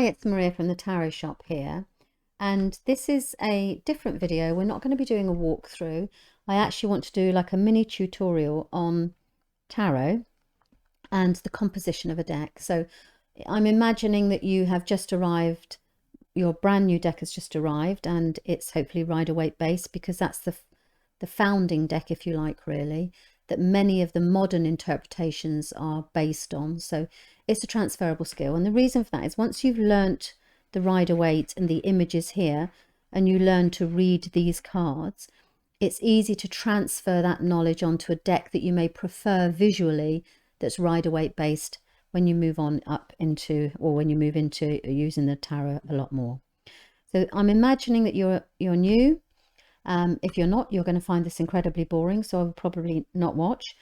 Hi, it's Maria from the Tarot Shop here, and this is a different video. We're not going to be doing a walkthrough. I actually want to do like a mini tutorial on tarot and the composition of a deck. So I'm imagining that you have just arrived, your brand new deck has just arrived, and it's hopefully Rider-Waite based, because that's the founding deck, if you like, really, that many of the modern interpretations are based on. So it's a transferable skill, and the reason for that is once you've learnt the Rider-Waite and the images here, and you learn to read these cards, it's easy to transfer that knowledge onto a deck that you may prefer visually that's Rider-Waite based when you move on up into, or when you move into using the tarot a lot more. So I'm imagining that you're new. If you're not, you're going to find this incredibly boring, so I would probably not watch.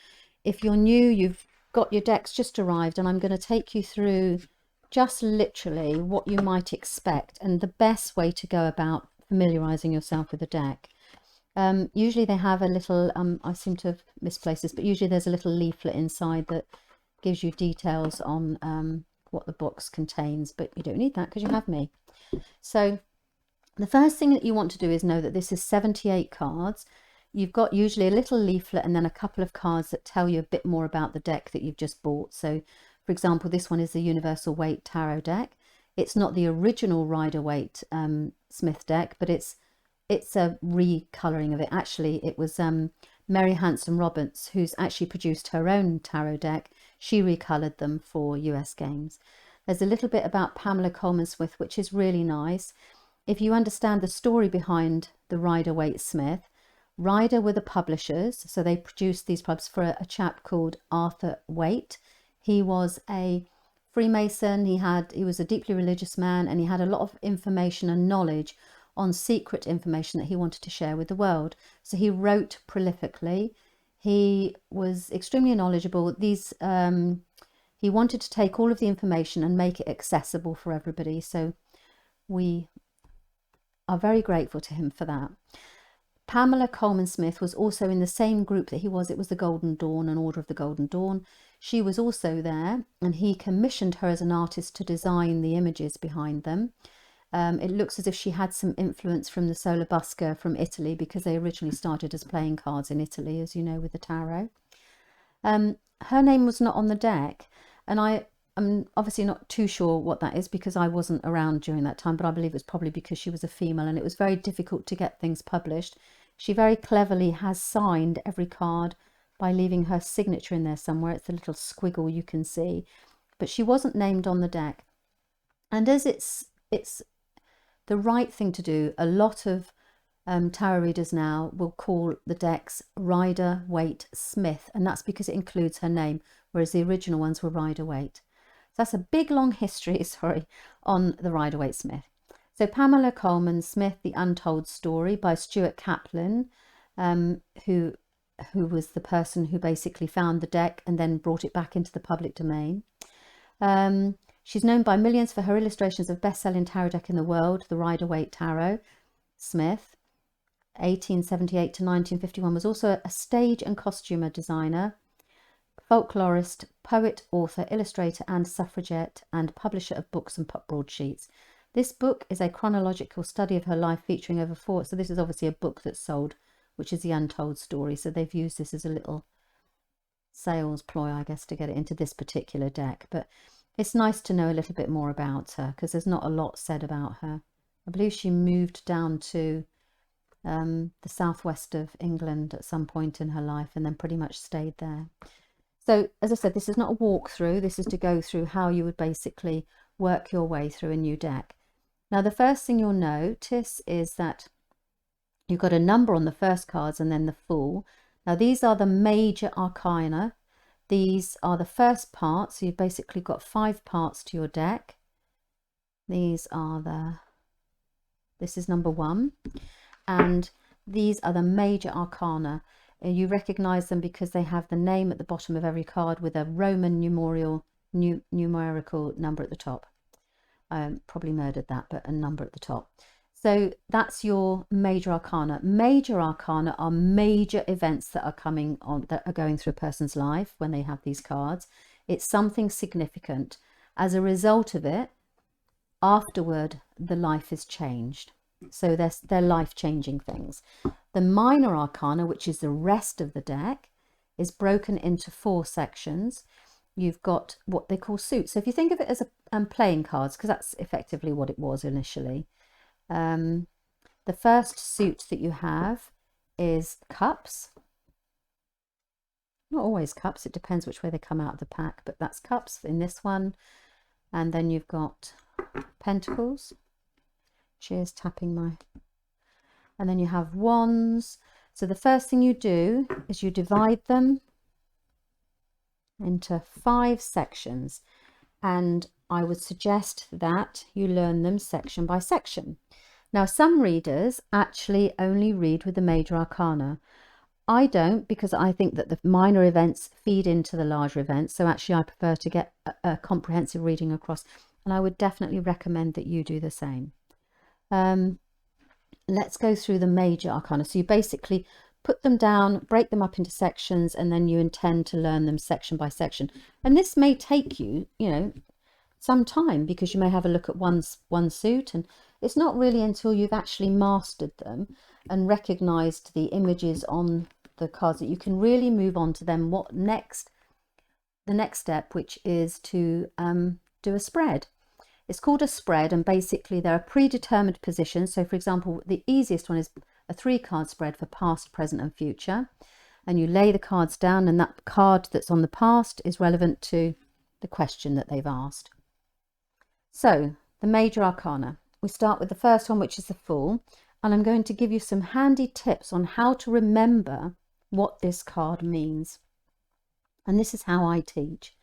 If you're new, you've got your decks just arrived, and I'm going to take you through just literally what you might expect and the best way to go about familiarizing yourself with a deck. Usually they have a little, I seem to have misplaced this, but usually there's a little leaflet inside that gives you details on what the box contains, but you don't need that because you have me. So the first thing that you want to do is know that this is 78 cards. You've got usually a little leaflet and then a couple of cards that tell you a bit more about the deck that you've just bought. So for example, this one is the Universal Waite Tarot deck. It's not the original Rider-Waite Smith deck, but it's a recolouring of it. Actually, it was Maria Hayden Roberts, who's actually produced her own tarot deck. She recoloured them for US Games. There's a little bit about Pamela Coleman Smith, which is really nice. If you understand the story behind the Rider-Waite Smith, Rider were the publishers, so they produced these pubs for a chap called Arthur Waite. He was a Freemason, he was a deeply religious man, and he had a lot of information and knowledge on secret information that he wanted to share with the world. So he wrote prolifically. He was extremely knowledgeable. He wanted to take all of the information and make it accessible for everybody. So we are very grateful to him for that. Pamela Coleman Smith was also in the same group that he was. It was the Golden Dawn and Order of the Golden Dawn. She was also there, and he commissioned her as an artist to design the images behind them. It looks as if she had some influence from the Solar Busca from Italy, because they originally started as playing cards in Italy, as you know, with the tarot. Her name was not on the deck, and I'm obviously not too sure what that is because I wasn't around during that time, but I believe it's probably because she was a female and it was very difficult to get things published. She very cleverly has signed every card by leaving her signature in there somewhere. It's a little squiggle you can see, but she wasn't named on the deck. And as it's the right thing to do, a lot of tarot readers now will call the decks Rider-Waite Smith, and that's because it includes her name, whereas the original ones were Rider-Waite. So that's a big long history, sorry, on the Rider-Waite Smith. So Pamela Coleman Smith, The Untold Story by Stuart Kaplan, who was the person who basically found the deck and then brought it back into the public domain. She's known by millions for her illustrations of best-selling tarot deck in the world, the Rider-Waite Tarot. Smith, 1878 to 1951, was also a stage and costumer designer, folklorist, poet, author, illustrator and suffragette, and publisher of books and broadsheets. This book is a chronological study of her life featuring over four. So this is obviously a book that's sold, which is The Untold Story. So they've used this as a little sales ploy, I guess, to get it into this particular deck. But it's nice to know a little bit more about her because there's not a lot said about her. I believe she moved down to the southwest of England at some point in her life and then pretty much stayed there. So as I said, this is not a walkthrough. This is to go through how you would basically work your way through a new deck. Now, the first thing you'll notice is that you've got a number on the first cards and then the Fool. Now, these are the Major Arcana. These are the first part. So you've basically got 5 parts to your deck. This is number 1. And these are the Major Arcana. You recognize them because they have the name at the bottom of every card with a Roman numerical number at the top. Probably murdered that, but a number at the top. So that's your Major Arcana. Major Arcana are major events that are coming on, that are going through a person's life when they have these cards. It's something significant. As a result of it, afterward the life is changed. So they're life-changing things. The Minor Arcana, which is the rest of the deck, is broken into 4 sections. You've got what they call suits. So if you think of it as playing cards, because that's effectively what it was initially. The first suit that you have is cups. Not always cups, it depends which way they come out of the pack, but that's cups in this one. And then you've got pentacles. Cheers, tapping my... And then you have wands. So the first thing you do is you divide them into 5 sections. And I would suggest that you learn them section by section. Now, some readers actually only read with the Major Arcana. I don't, because I think that the minor events feed into the larger events. So actually I prefer to get a comprehensive reading across, and I would definitely recommend that you do the same. Let's go through the Major Arcana. So you basically put them down, break them up into sections, and then you intend to learn them section by section. And this may take you, some time, because you may have a look at one suit, and it's not really until you've actually mastered them and recognized the images on the cards that you can really move on to them. The next step, which is to do a spread. It's called a spread, and basically there are predetermined positions. So for example, the easiest one is a 3-card spread for past, present and future, and you lay the cards down, and that card that's on the past is relevant to the question that they've asked. So the Major Arcana, we start with the first one, which is the Fool, and I'm going to give you some handy tips on how to remember what this card means. And this is how I teach.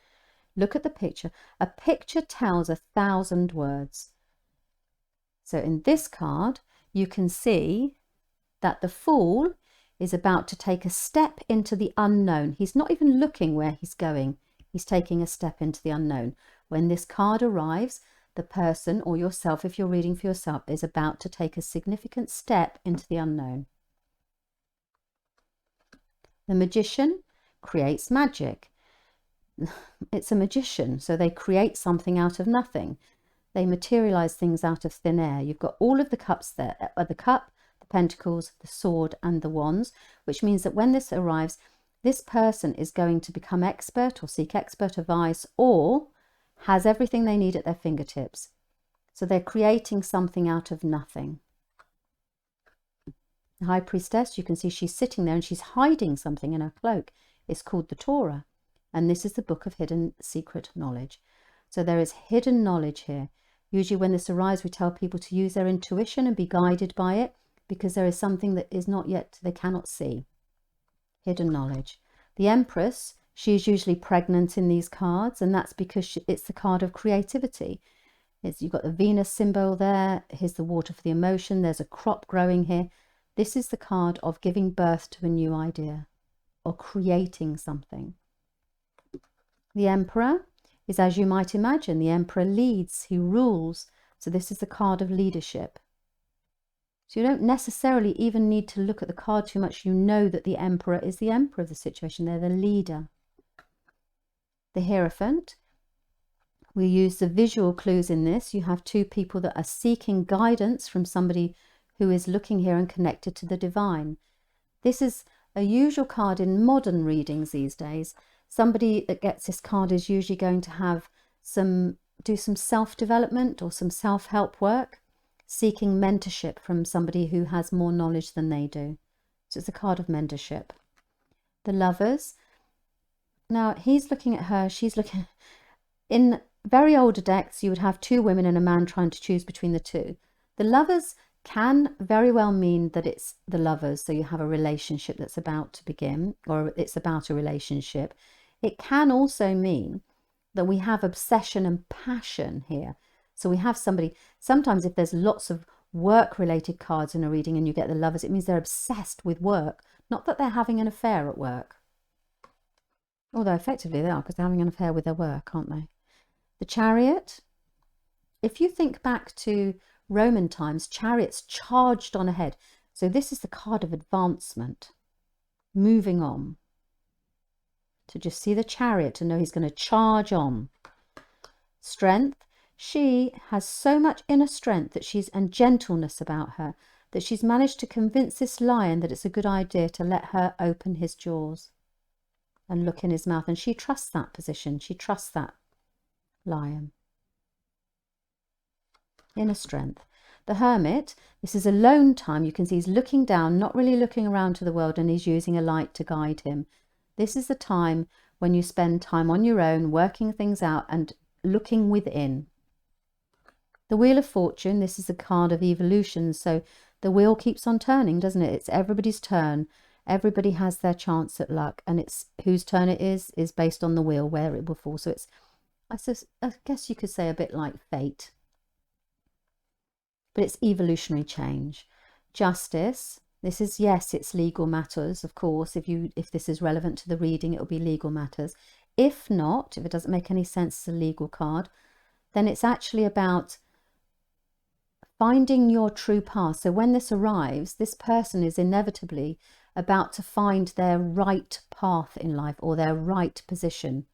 Look at the picture. A picture tells 1,000 words. So in this card, you can see that the Fool is about to take a step into the unknown. He's not even looking where he's going. He's taking a step into the unknown. When this card arrives, the person, or yourself, if you're reading for yourself, is about to take a significant step into the unknown. The Magician creates magic. It's a magician, so they create something out of nothing. They materialize things out of thin air. You've got all of the cups there, the cup, the pentacles, the sword and the wands, which means that when this arrives, this person is going to become expert or seek expert advice, or has everything they need at their fingertips. So they're creating something out of nothing. The High Priestess, you can see she's sitting there and she's hiding something in her cloak. It's called the Torah. And this is the book of hidden secret knowledge. So there is hidden knowledge here. Usually when this arrives, we tell people to use their intuition and be guided by it, because there is something that is not yet, they cannot see. Hidden knowledge. The Empress, she is usually pregnant in these cards, and that's because it's the card of creativity. You've got the Venus symbol there. Here's the water for the emotion. There's a crop growing here. This is the card of giving birth to a new idea or creating something. The Emperor is, as you might imagine, the Emperor leads, he rules. So this is the card of leadership. So you don't necessarily even need to look at the card too much. You know that the Emperor is the Emperor of the situation. They're the leader. The Hierophant, we use the visual clues in this. You have 2 people that are seeking guidance from somebody who is looking here and connected to the divine. This is a usual card in modern readings these days. Somebody that gets this card is usually going to have do some self-development or some self-help work, seeking mentorship from somebody who has more knowledge than they do. So it's a card of mentorship. The Lovers. Now he's looking at her, she's looking. In very older decks, you would have 2 women and a man trying to choose between the 2. The Lovers can very well mean that it's the lovers, so you have a relationship that's about to begin, or it's about a relationship. It can also mean that we have obsession and passion here. So we have somebody, sometimes if there's lots of work-related cards in a reading and you get the Lovers, it means they're obsessed with work, not that they're having an affair at work. Although effectively they are, because they're having an affair with their work, aren't they? The Chariot. If you think back to Roman times, chariots charged on ahead. So this is the card of advancement, moving on. To just see the chariot and know he's going to charge on. Strength. She has so much inner strength and gentleness about her that she's managed to convince this lion that it's a good idea to let her open his jaws and look in his mouth. And she trusts that position. She trusts that lion. Inner strength. The Hermit, this is alone time. You can see he's looking down, not really looking around to the world, and he's using a light to guide him. This is the time when you spend time on your own, working things out and looking within. The Wheel of Fortune, this is a card of evolution. So the wheel keeps on turning, doesn't it? It's everybody's turn. Everybody has their chance at luck, and it's whose turn it is based on the wheel where it will fall. So it's, I guess you could say, a bit like fate. But it's evolutionary change. Justice, this is, yes, it's legal matters, of course. If this is relevant to the reading, it will be legal matters. If not, if it doesn't make any sense as a legal card, then it's actually about finding your true path. So when this arrives, this person is inevitably about to find their right path in life or their right position.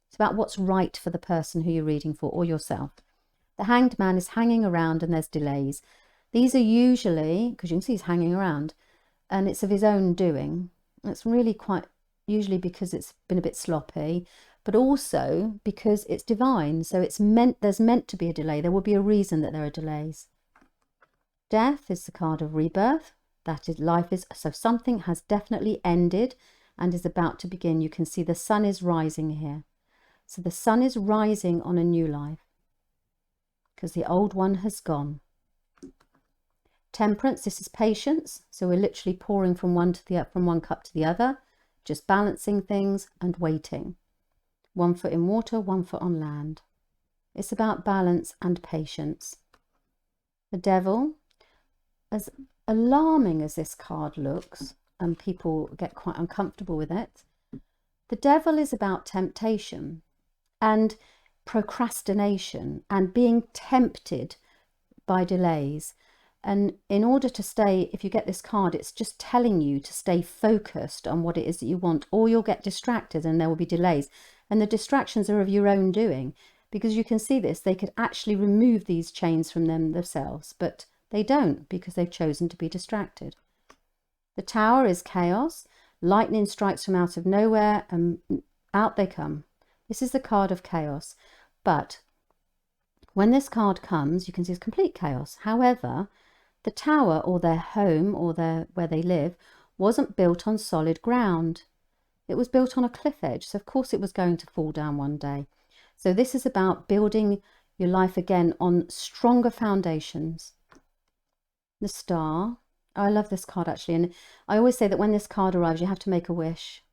It's about what's right for the person who you're reading for, or yourself. The Hanged Man is hanging around and there's delays. These are usually, because you can see he's hanging around, and it's of his own doing. It's really quite, usually because it's been a bit sloppy, but also because it's divine. So it's meant, there's meant to be a delay. There will be a reason that there are delays. Death is the card of rebirth. That is, life is, so something has definitely ended and is about to begin. You can see the sun is rising here. So the sun is rising on a new life, because the old one has gone. Temperance, this is patience. So we're literally pouring from one cup to the other, just balancing things and waiting. 1 foot in water, 1 foot on land. It's about balance and patience. The Devil, as alarming as this card looks, and people get quite uncomfortable with it, the Devil is about temptation and procrastination and being tempted by delays. And in order to stay, if you get this card, it's just telling you to stay focused on what it is that you want, or you'll get distracted and there will be delays. And the distractions are of your own doing, because you can see this, they could actually remove these chains from themselves, but they don't, because they've chosen to be distracted. The Tower is chaos. Lightning strikes from out of nowhere and out they come. This is the card of chaos. But when this card comes, you can see it's complete chaos. However, the tower, or their home, or where they live, wasn't built on solid ground. It was built on a cliff edge. So of course it was going to fall down one day. So this is about building your life again on stronger foundations. The Star. Oh, I love this card actually. And I always say that when this card arrives, you have to make a wish,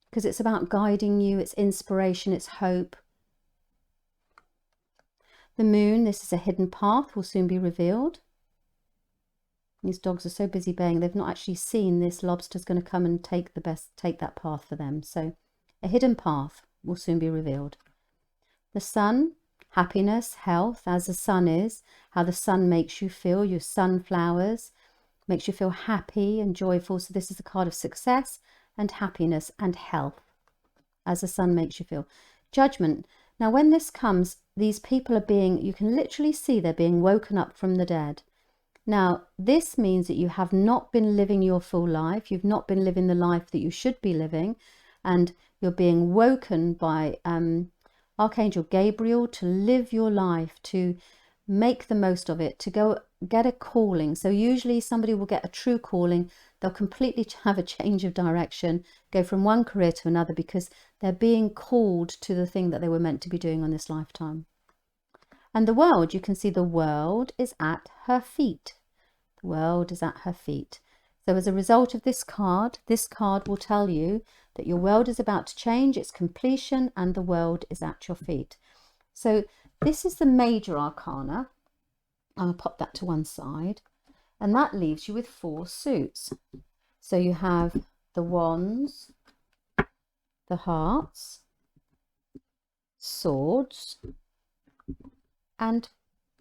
because it's about guiding you. It's inspiration. It's hope. The Moon, this is a hidden path, will soon be revealed. These dogs are so busy baying, they've not actually seen this lobster's going to come and take that path for them. So a hidden path will soon be revealed. The Sun, happiness, health, as the sun is, how the sun makes you feel, your sunflowers, makes you feel happy and joyful. So this is a card of success and happiness and health, as the sun makes you feel. Judgment. Now when this comes, these people are being, you can literally see they're being woken up from the dead. Now this means that you have not been living your full life. You've not been living the life that you should be living, and you're being woken by Archangel Gabriel to live your life, to make the most of it, to go get a calling. So usually somebody will get a true calling. They'll completely have a change of direction, go from one career to another, because they're being called to the thing that they were meant to be doing on this lifetime. And the World, you can see the world is at her feet. The world is at her feet. So as a result of this card will tell you that your world is about to change, its completion, and the world is at your feet. So this is the Major Arcana. I'll pop that to one side. And that leaves you with 4 suits. So you have the Wands, the Hearts, Swords, and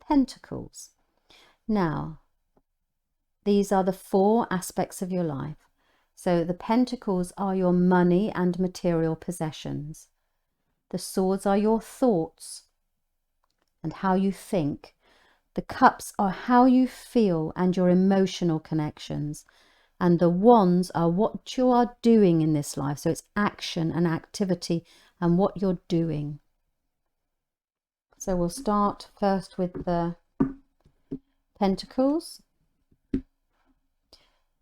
Pentacles. Now, these are the 4 aspects of your life. So the Pentacles are your money and material possessions. The Swords are your thoughts. and how you think. The cups are how you feel and your emotional connections. And the wands are what you are doing in this life. So it's action and activity and what you're doing. So we'll start first with the Pentacles.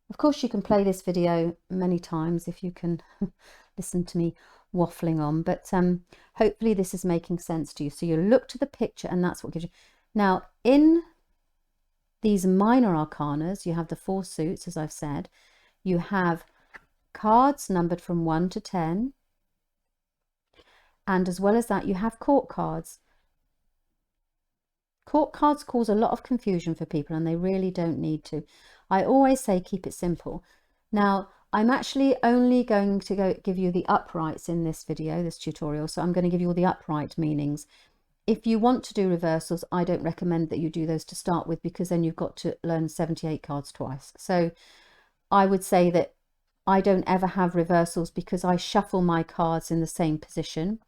Of course, you can play this video many times if you can listen to me waffling on, but hopefully this is making sense to you. So you look to the picture and that's what gives you. Now, in these minor arcanas, you have the 4 suits, as I've said. You have cards numbered from 1 to 10. And as well as that, you have court cards. Court cards cause a lot of confusion for people, and they really don't need to. I always say keep it simple. Now, I'm actually only going to give you the uprights in this video, this tutorial. So I'm going to give you all the upright meanings. If you want to do reversals, I don't recommend that you do those to start with, because then you've got to learn 78 cards twice. So I would say that I don't ever have reversals because I shuffle my cards in the same position.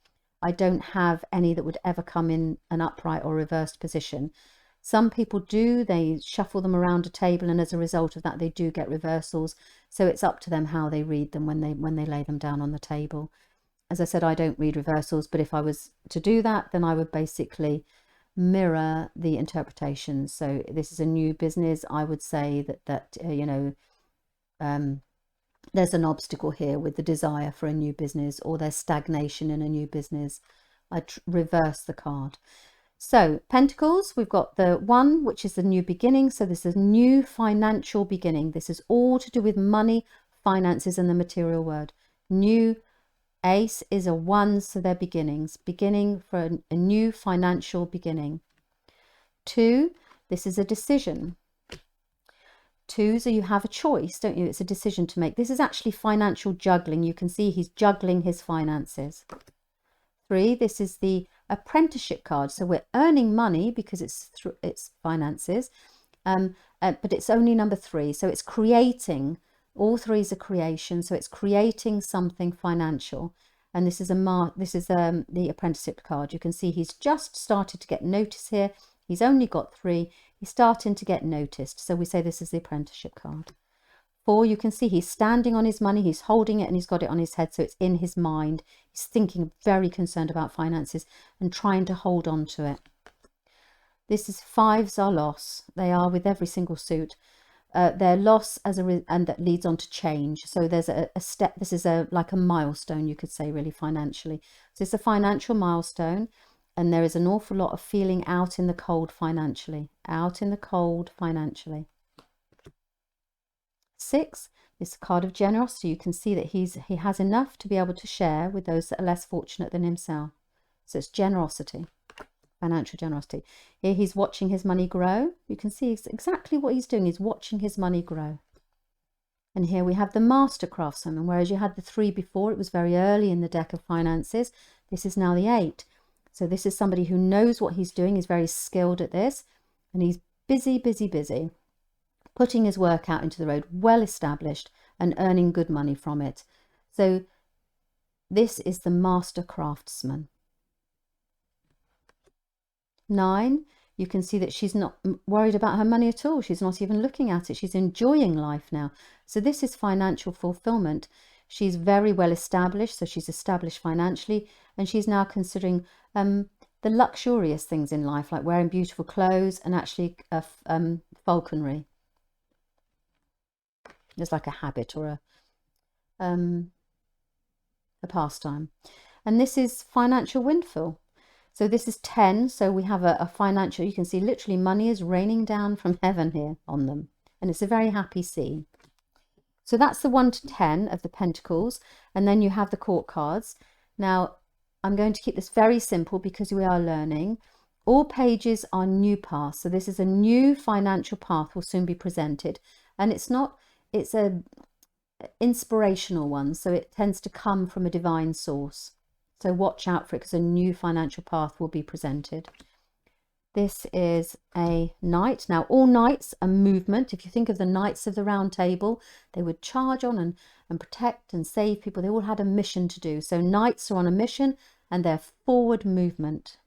I don't have any that would ever come in an upright or reversed position. Some people do, they shuffle them around a table, and as a result of that they do get reversals. So it's up to them how they read them when they lay them down on the table. As I said, I don't read reversals, but if I was to do that, then I would basically mirror the interpretations. So this is a new business. I would say that you know, there's an obstacle here with the desire for a new business, or there's stagnation in a new business. I reverse the card. So Pentacles, we've got the 1, which is the new beginning. So this is a new financial beginning. This is all to do with money, finances, and the material world. New. Ace is a 1, so they're beginnings. Beginning for a new financial beginning. 2, this is a decision. 2, so you have a choice, don't you? It's a decision to make. This is actually financial juggling. You can see he's juggling his finances. 3, this is the apprenticeship card. So we're earning money because it's finances, but it's only number 3. So it's creating. All 3s are creation, so it's creating something financial. And this is the apprenticeship card. You can see he's just started to get notice here. He's only got 3. He's starting to get noticed. So we say this is the apprenticeship card. 4, you can see he's standing on his money. He's holding it and he's got it on his head. So it's in his mind. He's thinking, very concerned about finances and trying to hold on to it. This is 5s are loss. They are with every single suit. Their loss and that leads on to change. So there's a step. This is like a milestone, you could say, really financially. So it's a financial milestone, and there is an awful lot of feeling out in the cold financially. Out in the cold financially. 6, this card of generosity. You can see that he has enough to be able to share with those that are less fortunate than himself. So it's generosity. Financial generosity. Here he's watching his money grow. You can see exactly what he's doing. He's watching his money grow. And here we have the Master Craftsman. And whereas you had the 3 before, it was very early in the deck of finances. This is now the 8. So this is somebody who knows what he's doing. He's very skilled at this. And he's busy, putting his work out into the road, well established, and earning good money from it. So this is the Master Craftsman. 9, you can see that she's not worried about her money at all. She's not even looking at it. She's enjoying life now. So this is financial fulfillment. She's very well established. So she's established financially, and she's now considering the luxurious things in life, like wearing beautiful clothes and actually falconry. It's like a habit or a pastime. And this is financial windfall. So this is 10. So we have a financial, you can see literally money is raining down from heaven here on them. And it's a very happy scene. So that's the 1 to 10 of the Pentacles. And then you have the court cards. Now, I'm going to keep this very simple because we are learning. All pages are new paths. So this is a new financial path will soon be presented. And it's a inspirational one. So it tends to come from a divine source. So watch out for it because a new financial path will be presented. This is a knight. Now, all knights are movement. If you think of the knights of the Round Table, they would charge on and protect and save people. They all had a mission to do. So knights are on a mission and they're forward movement.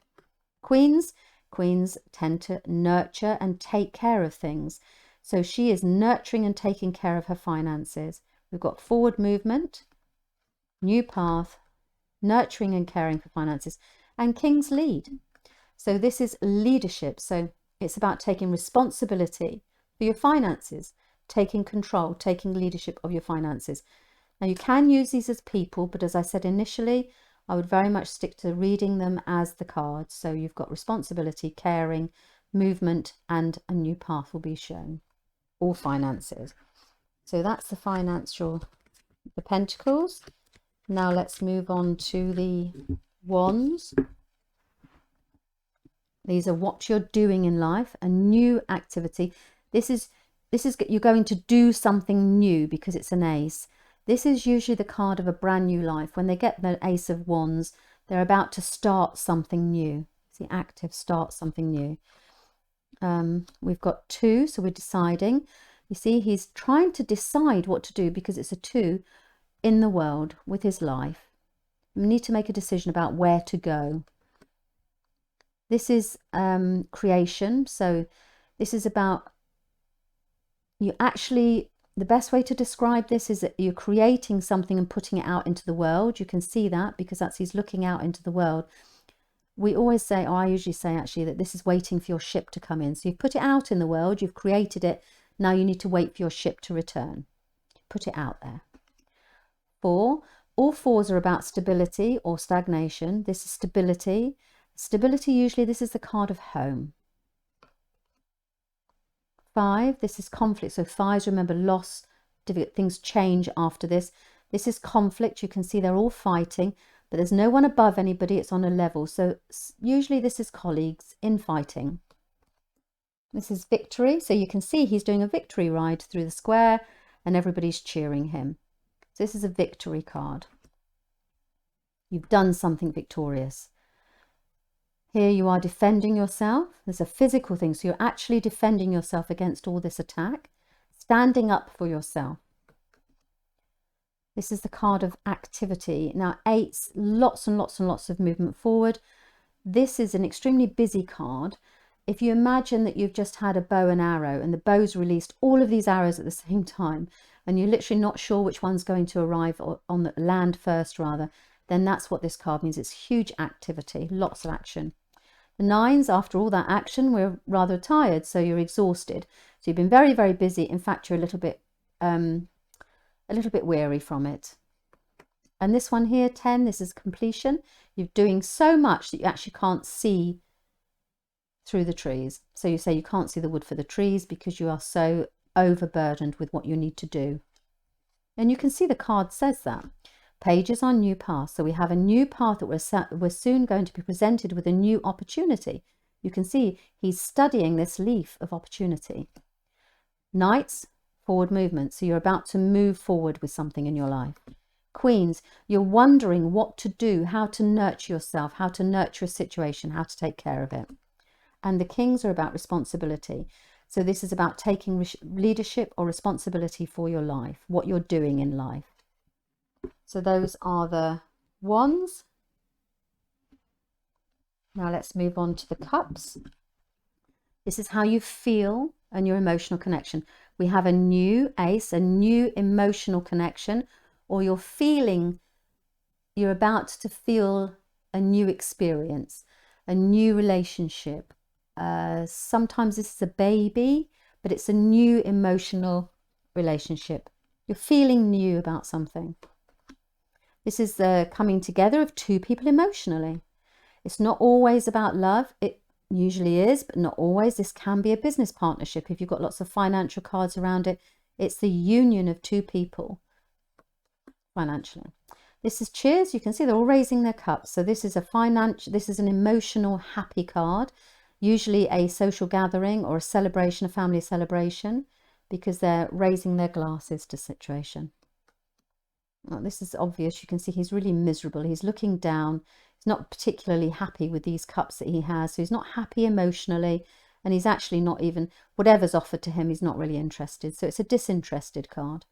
Queens, Queens tend to nurture and take care of things. So she is nurturing and taking care of her finances. We've got forward movement, new path, nurturing and caring for finances, and King's lead. So this is leadership. So it's about taking responsibility for your finances, taking control, taking leadership of your finances. Now you can use these as people, but as I said initially, I would very much stick to reading them as the cards. So you've got responsibility, caring, movement, and a new path will be shown. All finances. So that's the financial, the Pentacles. Now let's move on to the Wands. These are what you're doing in life, a new activity. This is you're going to do something new because it's an ace. This is usually the card of a brand new life. When they get the Ace of Wands, they're about to start something new. See, active, start something new. We've got 2, so we're deciding. You see, he's trying to decide what to do because it's a 2 in the world with his life. We need to make a decision about where to go. This is creation. So this is about you actually, the best way to describe this is that you're creating something and putting it out into the world. You can see that because that's he's looking out into the world. We always say, or I usually say actually, that this is waiting for your ship to come in. So you've put it out in the world, you've created it. Now you need to wait for your ship to return. Put it out there. 4. All 4s are about stability or stagnation. This is stability. Stability, usually this is the card of home. 5, this is conflict. So 5s, remember, loss, things change after this. This is conflict. You can see they're all fighting, but there's no one above anybody. It's on a level. So usually this is colleagues in fighting. This is victory. So you can see he's doing a victory ride through the square and everybody's cheering him. So this is a victory card. You've done something victorious. Here you are defending yourself. There's a physical thing. So you're actually defending yourself against all this attack, standing up for yourself. This is the card of activity. Now 8s, lots and lots and lots of movement forward. This is an extremely busy card. If you imagine that you've just had a bow and arrow and the bow's released all of these arrows at the same time, and you're literally not sure which one's going to arrive on the land first rather, then that's what this card means. It's huge activity, lots of action. The 9s, after all that action, we're rather tired, so you're exhausted. So you've been very, very busy. In fact, you're a little bit weary from it. And this one here, 10, this is completion. You're doing so much that you actually can't see through the trees. So you say you can't see the wood for the trees because you are so overburdened with what you need to do. And you can see the card says that. Pages on new path. So we have a new path that we're soon going to be presented with a new opportunity. You can see he's studying this leaf of opportunity. Knights, forward movement. So you're about to move forward with something in your life. Queens, you're wondering what to do, how to nurture yourself, how to nurture a situation, how to take care of it. And the Kings are about responsibility. So this is about taking leadership or responsibility for your life, what you're doing in life. So those are the Wands. Now let's move on to the Cups. This is how you feel and your emotional connection. We have a new Ace, a new emotional connection, or you're feeling, you're about to feel a new experience, a new relationship. Sometimes this is a baby, but it's a new emotional relationship. You're feeling new about something. This is the coming together of 2 people emotionally. It's not always about love. It usually is, but not always. This can be a business partnership. If you've got lots of financial cards around it, it's the union of 2 people financially. This is cheers. You can see they're all raising their cups. So this is this is an emotional happy card, usually a social gathering or a celebration, a family celebration, because they're raising their glasses to situation. Well, this is obvious. You can see he's really miserable. He's looking down. He's not particularly happy with these cups that he has. So he's not happy emotionally. And he's actually not even, whatever's offered to him, he's not really interested. So it's a disinterested card.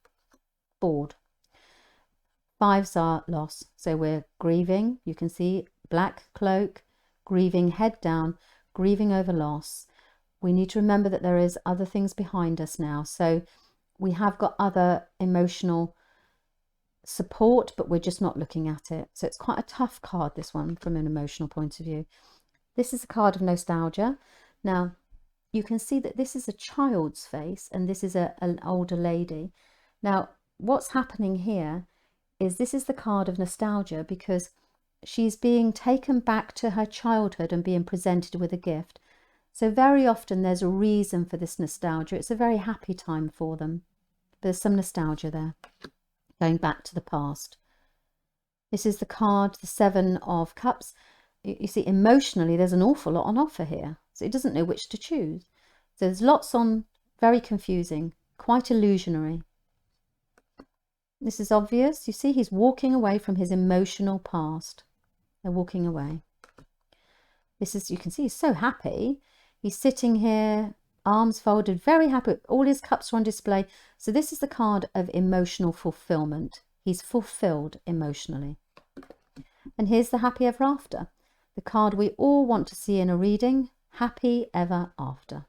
Bored. 5s are loss. So we're grieving. You can see black cloak, grieving, head down. grieving over loss. We need to remember that there is other things behind us now. So we have got other emotional support, but we're just not looking at it. So it's quite a tough card, this one, from an emotional point of view. This is a card of nostalgia. Now, you can see that this is a child's face and this is an older lady. Now, what's happening here is this is the card of nostalgia because she's being taken back to her childhood and being presented with a gift. So very often there's a reason for this nostalgia. It's a very happy time for them. There's some nostalgia there, going back to the past. This is the card, the Seven of Cups. You see, emotionally, there's an awful lot on offer here. So it doesn't know which to choose. So there's lots on, very confusing, quite illusionary. This is obvious. You see, he's walking away from his emotional past. They're walking away. This is, you can see he's so happy. He's sitting here, arms folded, very happy. All his cups are on display. So this is the card of emotional fulfillment. He's fulfilled emotionally. And here's the happy ever after. The card we all want to see in a reading, happy ever after.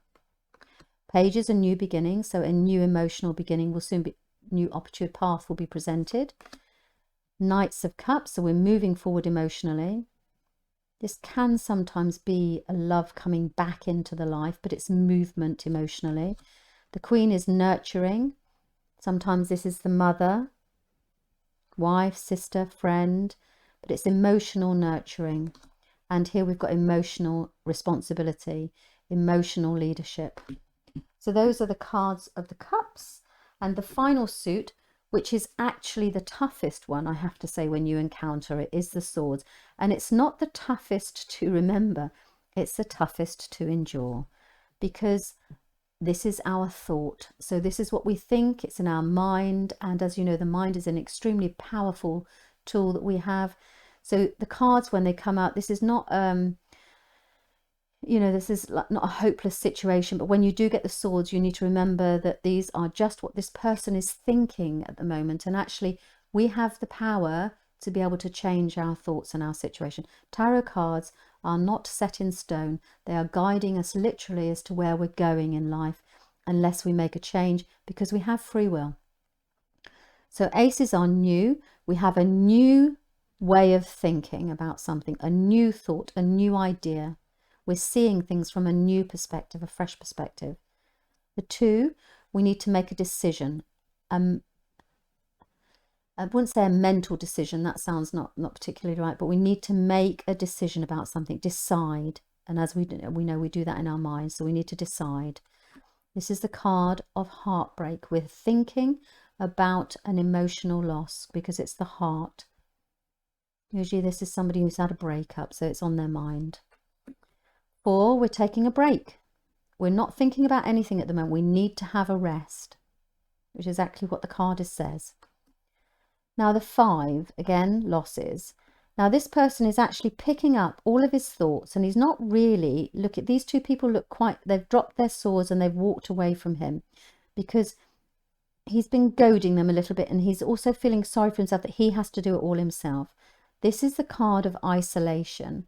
Page is a new beginning, so a new emotional beginning will soon be, new opportune path will be presented. Knights of Cups, so we're moving forward emotionally. This can sometimes be a love coming back into the life, but it's movement emotionally. The Queen is nurturing. Sometimes this is the mother, wife, sister, friend, but it's emotional nurturing. And here we've got emotional responsibility, emotional leadership. So those are the cards of the cups. And the final suit, which is actually the toughest one, I have to say, when you encounter it, is the swords. And it's not the toughest to remember, it's the toughest to endure, because this is our thought. So this is what we think, it's in our mind. And as you know, the mind is an extremely powerful tool that we have. So the cards, when they come out, this is not, you know, this is not a hopeless situation. But when you do get the swords, you need to remember that these are just what this person is thinking at the moment. And actually, we have the power to be able to change our thoughts and our situation. Tarot cards are not set in stone. They are guiding us literally as to where we're going in life, unless we make a change, because we have free will. So aces are new. We have a new way of thinking about something, a new thought, a new idea. We're seeing things from a new perspective, a fresh perspective. The two, we need to make a decision. I wouldn't say a mental decision, that sounds not particularly right, but we need to make a decision about something, decide. And as we know, we do that in our minds, so we need to decide. This is the card of heartbreak. We're thinking about an emotional loss because it's the heart. Usually this is somebody who's had a breakup, so it's on their mind. 4, we're taking a break. We're not thinking about anything at the moment. We need to have a rest, which is exactly what the card says. Now the 5, again, losses. Now this person is actually picking up all of his thoughts, and he's not really, look at these two people, look quite, they've dropped their swords and they've walked away from him because he's been goading them a little bit, and he's also feeling sorry for himself that he has to do it all himself. This is the card of isolation,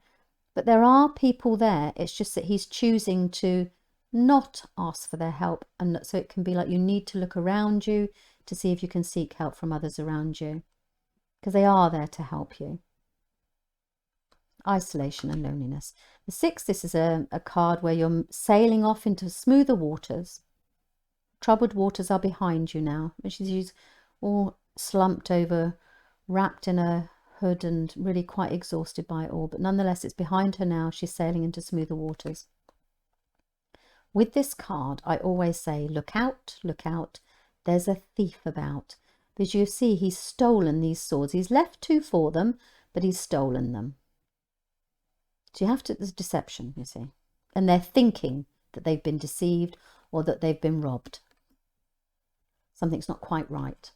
but there are people there. It's just that he's choosing to not ask for their help. And so it can be like you need to look around you to see if you can seek help from others around you, because they are there to help you. Isolation and loneliness. The 6, this is a card where you're sailing off into smoother waters. Troubled waters are behind you now. And she's all slumped over, wrapped in a hood and really quite exhausted by it all, but nonetheless it's behind her now. She's sailing into smoother waters. With this card, I always say, look out, there's a thief about. Because you see, he's stolen these swords. He's left 2 for them, but he's stolen them. So you have to, there's deception, you see, and they're thinking that they've been deceived or that they've been robbed. Something's not quite right.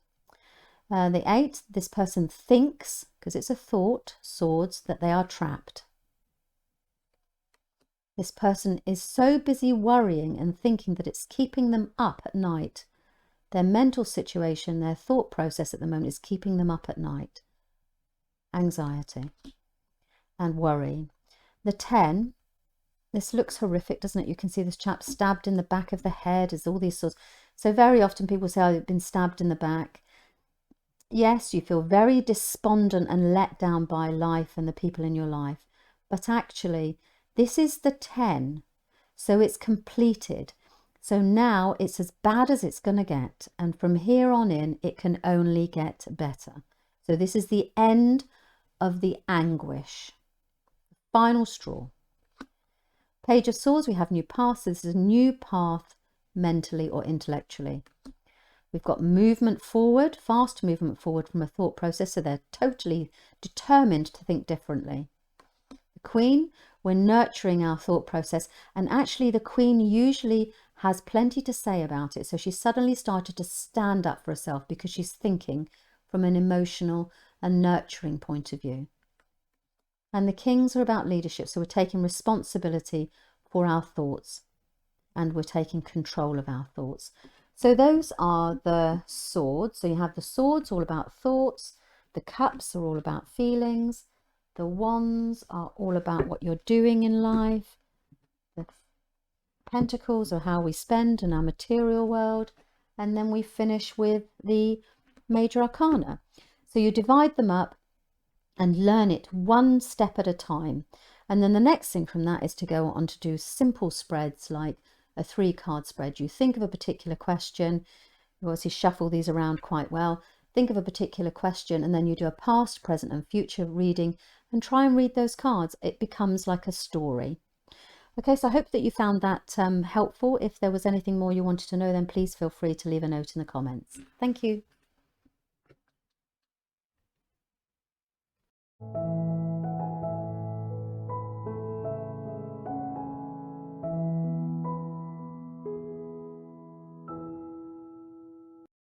The 8, this person thinks, because it's a thought, swords, that they are trapped. This person is so busy worrying and thinking that it's keeping them up at night. Their mental situation, their thought process at the moment is keeping them up at night. Anxiety and worry. The 10, This looks horrific, doesn't it? You can see this chap stabbed in the back of the head. There's all these sorts. So very often people say, oh, I've been stabbed in the back. Yes, you feel very despondent and let down by life and the people in your life. But actually, this is the 10. So it's completed. So now it's as bad as it's going to get. And from here on in, it can only get better. So this is the end of the anguish. Final straw. Page of Swords, we have new paths. So this is a new path mentally or intellectually. We've got movement forward, fast movement forward from a thought process. So they're totally determined to think differently. The Queen, we're nurturing our thought process. And actually the Queen usually has plenty to say about it. So she suddenly started to stand up for herself because she's thinking from an emotional and nurturing point of view. And the Kings are about leadership. So we're taking responsibility for our thoughts and we're taking control of our thoughts. So those are the swords. So you have the swords all about thoughts. The cups are all about feelings. The wands are all about what you're doing in life. The pentacles are how we spend in our material world. And then we finish with the Major Arcana. So you divide them up and learn it one step at a time. And then the next thing from that is to go on to do simple spreads like a 3-card spread. You think of a particular question, you obviously shuffle these around quite well, think of a particular question, and then you do a past, present and future reading and try and read those cards. It becomes like a story. Okay, so I hope that you found that helpful. If there was anything more you wanted to know, then please feel free to leave a note in the comments. Thank you.